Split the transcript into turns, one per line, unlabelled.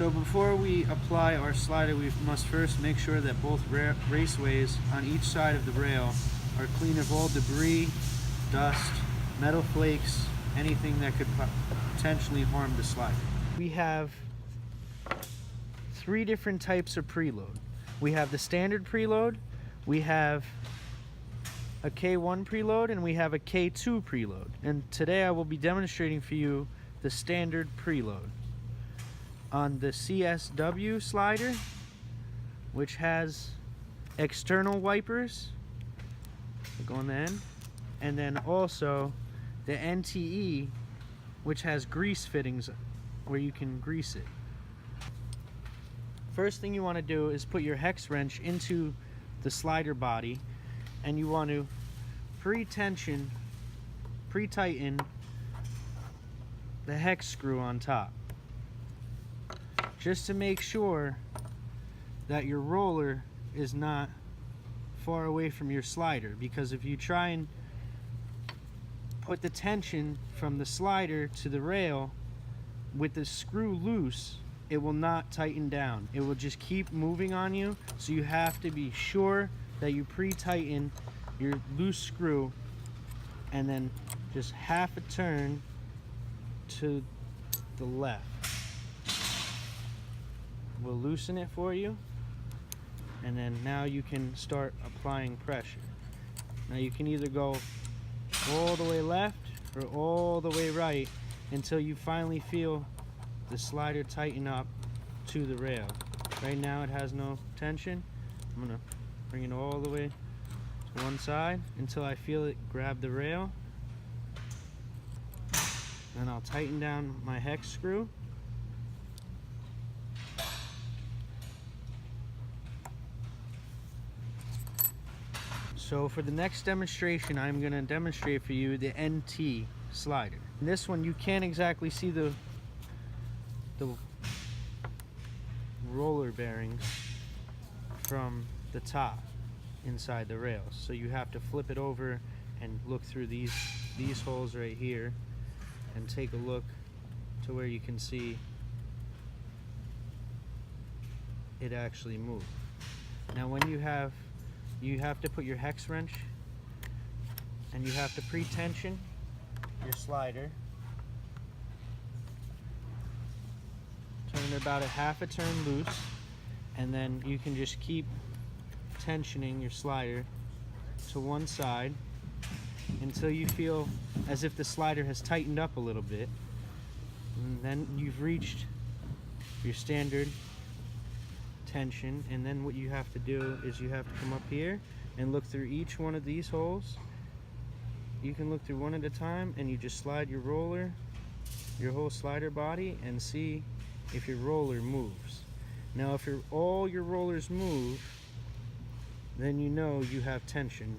So before we apply our slider, we must first make sure that both raceways on each side of the rail are clean of all debris, dust, metal flakes, anything that could potentially harm the slider. We have 3 different types of preload. We have the standard preload, we have a K1 preload, and we have a K2 preload. And today I will be demonstrating for you the standard preload. On the CSW slider, which has external wipers that go on the end, and then also the NTE, which has grease fittings where you can grease it. First thing you want to do is put your hex wrench into the slider body, and you want to pre-tighten the hex screw on top, just to make sure that your roller is not far away from your slider, because if you try and put the tension from the slider to the rail with the screw loose, it will not tighten down. It will just keep moving on you, so you have to be sure that you pre-tighten your loose screw, and then just half a turn to the left will loosen it for you, and then now you can start applying pressure. Now you can either go all the way left or all the way right until you finally feel the slider tighten up to the rail. Right now it has no tension. I'm gonna bring it all the way to one side until I feel it grab the rail. Then I'll tighten down my hex screw. So for the next demonstration, I'm going to demonstrate for you the NT slider. In this one, you can't exactly see the roller bearings from the top inside the rails. So you have to flip it over and look through these holes right here and take a look to where you can see it actually move. Now when you have to put your hex wrench, and you have to pre-tension your slider. Turn it about a half a turn loose, and then you can just keep tensioning your slider to one side until you feel as if the slider has tightened up a little bit. And then you've reached your standard tension, and then what you have to do is you have to come up here and look through each one of these holes. You can look through one at a time, and you just slide your roller, your whole slider body, and see if your roller moves. Now if all your rollers move, then you know you have tension